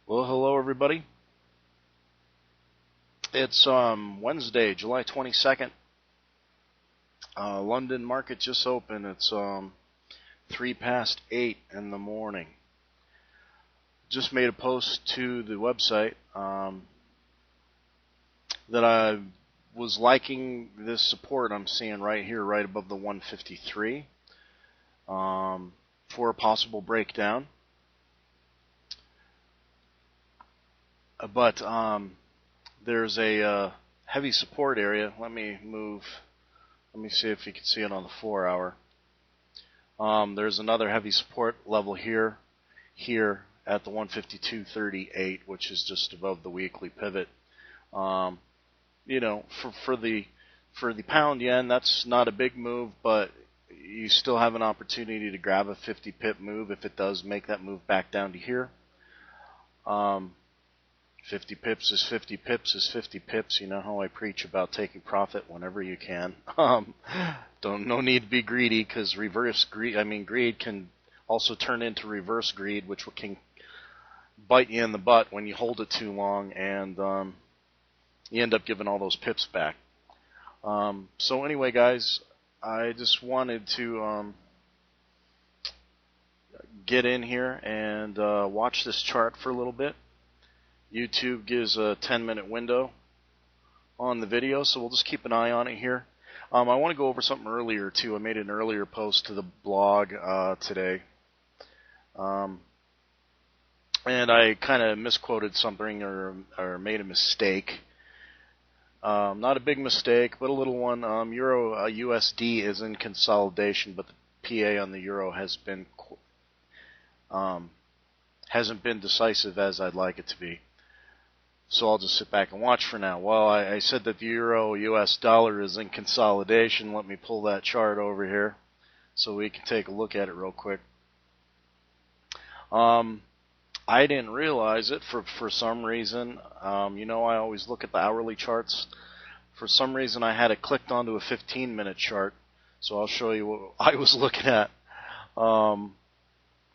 Well, hello everybody. It's Wednesday, July 22nd. London market just opened. It's 3 past 8 in the morning. Just made a post to the website that I was liking this support I'm seeing right here, right above the 153, for a possible breakdown. But there's a heavy support area. Let me see if you can see it on the 4-hour. There's another heavy support level here at the 152.38, which is just above the weekly pivot. You know, for the pound yen, that's not a big move, but you still have an opportunity to grab a 50 pip move if it does make that move back down to here. 50 pips is 50 pips is 50 pips. You know how I preach about taking profit whenever you can. No need to be greedy, because greed can also turn into reverse greed, which can bite you in the butt when you hold it too long, and you end up giving all those pips back. So anyway, guys, I just wanted to get in here and watch this chart for a little bit. YouTube gives a 10-minute window on the video, so we'll just keep an eye on it here. I want to go over something earlier too. I made an earlier post to the blog today, and I kind of misquoted something or made a mistake. Not a big mistake, but a little one. Euro USD is in consolidation, but the PA on the euro hasn't been decisive as I'd like it to be. So I'll just sit back and watch for now. Well, I said that the euro US dollar is in consolidation. Let me pull that chart over here so we can take a look at it real quick. I didn't realize it for some reason. You know, I always look at the hourly charts. For some reason, I had it clicked onto a 15-minute chart. So I'll show you what I was looking at. I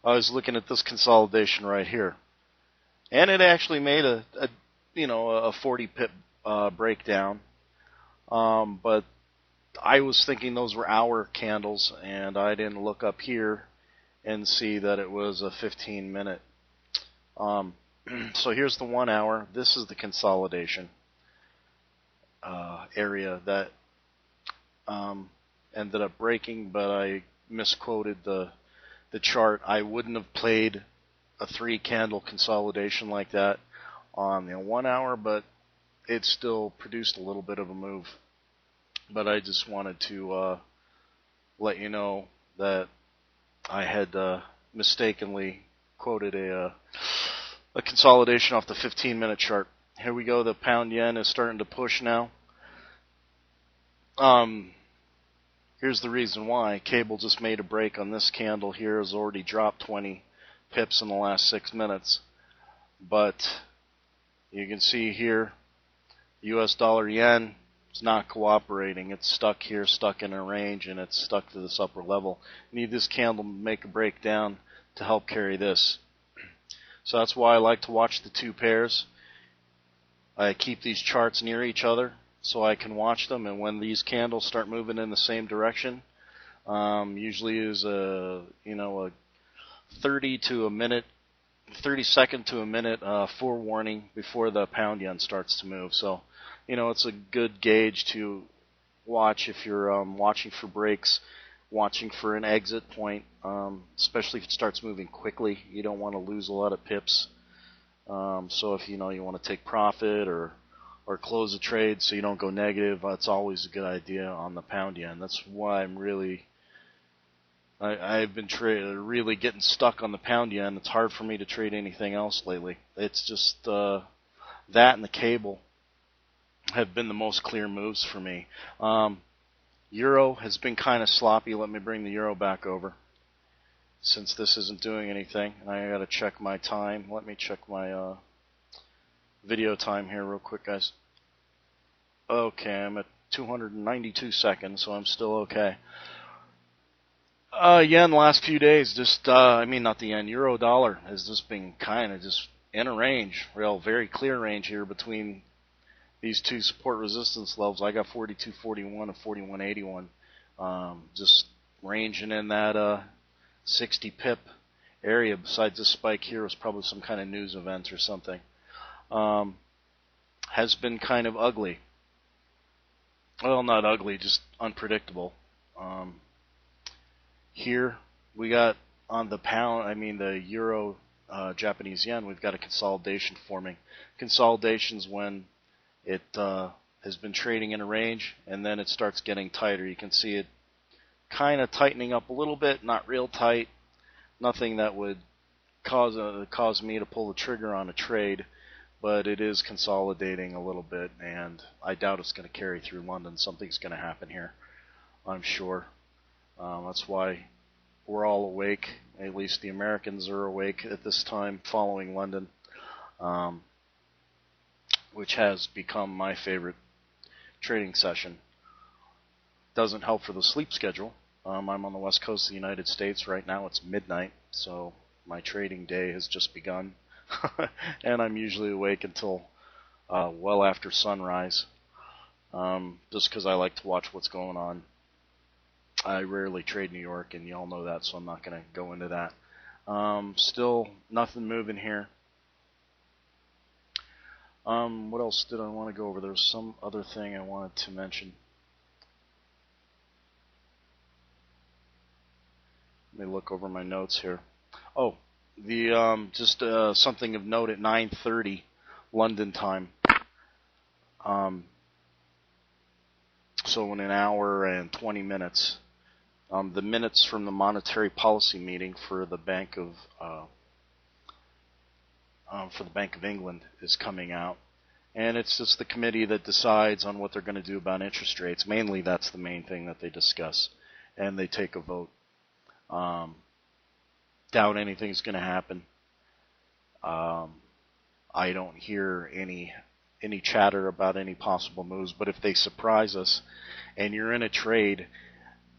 was looking at this consolidation right here, and it actually made a 40 pip breakdown. But I was thinking those were hour candles, and I didn't look up here and see that it was a 15-minute. So here's the 1 hour. This is the consolidation area that ended up breaking, but I misquoted the chart. I wouldn't have played a 3-candle consolidation like that on the 1 hour, but it still produced a little bit of a move. But I just wanted to let you know that I had mistakenly quoted a consolidation off the 15-minute chart. Here we go. The pound yen is starting to push now. Here's the reason why. Cable just made a break on this candle here. Has already dropped 20 pips in the last 6 minutes. But you can see here, US dollar yen is not cooperating. It's stuck here, stuck in a range, and it's stuck to this upper level. You need this candle to make a breakdown to help carry this. So that's why I like to watch the two pairs. I keep these charts near each other so I can watch them, and when these candles start moving in the same direction, usually is a 30 second to a minute forewarning before the pound yen starts to move. So, it's a good gauge to watch if you're watching for breaks, watching for an exit point, especially if it starts moving quickly. You don't want to lose a lot of pips. So if you want to take profit or close a trade so you don't go negative, that's always a good idea on the pound yen. That's why I've been really getting stuck on the pound yen. It's hard for me to trade anything else lately. It's just that and the cable have been the most clear moves for me. Euro has been kind of sloppy. Let me bring the euro back over, since this isn't doing anything. I got to check my time. Let me check my video time here real quick, guys. Okay, I'm at 292 seconds, so I'm still okay. Yen last few days, not the yen, euro dollar has just been kind of just in a range, very clear range here between these two support resistance levels. I got 42.41 and 41.81, just ranging in that 60 pip area. Besides this spike here was probably some kind of news event or something. Has been kind of ugly. Well, not ugly, just unpredictable. Here we got on the pound, the euro, Japanese yen, we've got a consolidation forming. Consolidation's when it has been trading in a range and then it starts getting tighter. You can see it kind of tightening up a little bit, not real tight, nothing that would cause me to pull the trigger on a trade, but it is consolidating a little bit, and I doubt it's going to carry through London. Something's going to happen here, I'm sure. That's why we're all awake, at least the Americans are awake at this time following London, which has become my favorite trading session. Doesn't help for the sleep schedule. I'm on the west coast of the United States right now. It's midnight, so my trading day has just begun. And I'm usually awake until well after sunrise, just because I like to watch what's going on. I rarely trade New York, and you all know that, so I'm not going to go into that. Still nothing moving here. What else did I want to go over? There was some other thing I wanted to mention. Let me look over my notes here. Oh, just something of note at 9:30 London time. So in an hour and 20 minutes, the minutes from the monetary policy meeting for the Bank of England is coming out, and it's just the committee that decides on what they're going to do about interest rates. Mainly, that's the main thing that they discuss, and they take a vote. Doubt anything's going to happen. I don't hear any chatter about any possible moves, but if they surprise us and you're in a trade,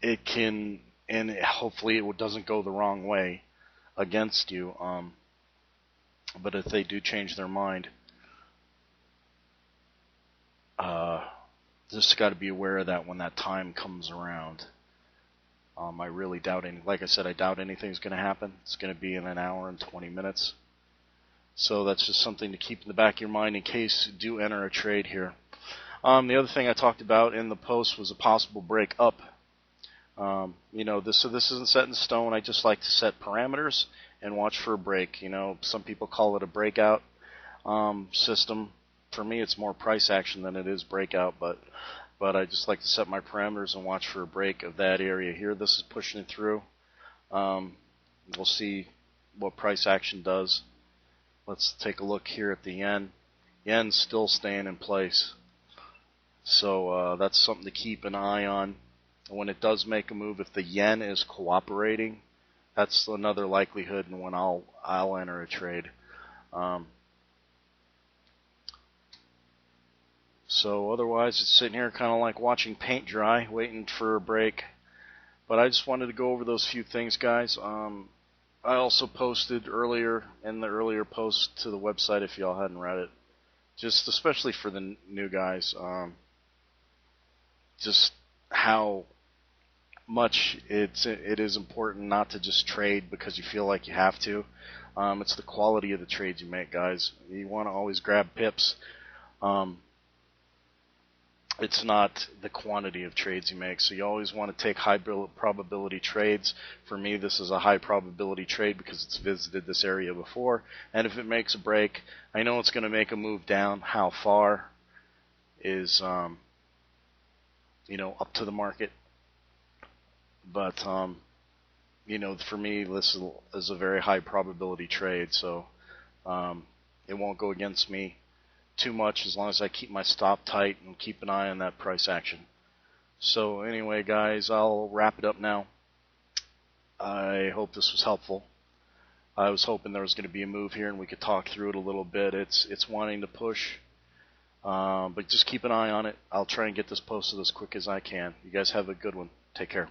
it can, and hopefully it doesn't go the wrong way against you. But if they do change their mind, just got to be aware of that when that time comes around. I really doubt like I said, I doubt anything's going to happen. It's going to be in an hour and 20 minutes. So that's just something to keep in the back of your mind in case you do enter a trade here. The other thing I talked about in the post was a possible break up. This isn't set in stone. I just like to set parameters and watch for a break. Some people call it a breakout system. For me, it's more price action than it is breakout, but I just like to set my parameters and watch for a break of that area here. This is pushing it through. We'll see what price action does. Let's take a look here at the yen. Yen's still staying in place. So that's something to keep an eye on. When it does make a move, if the yen is cooperating, that's another likelihood and when I'll enter a trade. So otherwise, it's sitting here kind of like watching paint dry, waiting for a break. But I just wanted to go over those few things, guys. I also posted earlier in the earlier post to the website if y'all hadn't read it, just especially for the new guys, just how much it is important not to just trade because you feel like you have to. It's the quality of the trades you make, guys. You want to always grab pips. It's not the quantity of trades you make, so you always want to take high probability trades. For me, this is a high probability trade because it's visited this area before, and if it makes a break, I know it's going to make a move down. How far is up to the market, but for me, this is a very high probability trade, so it won't go against me too much as long as I keep my stop tight and keep an eye on that price action. So anyway, guys, I'll wrap it up now. I hope this was helpful. I was hoping there was going to be a move here and we could talk through it a little bit. It's wanting to push, but just keep an eye on it. I'll try and get this posted as quick as I can. You guys have a good one. Take care.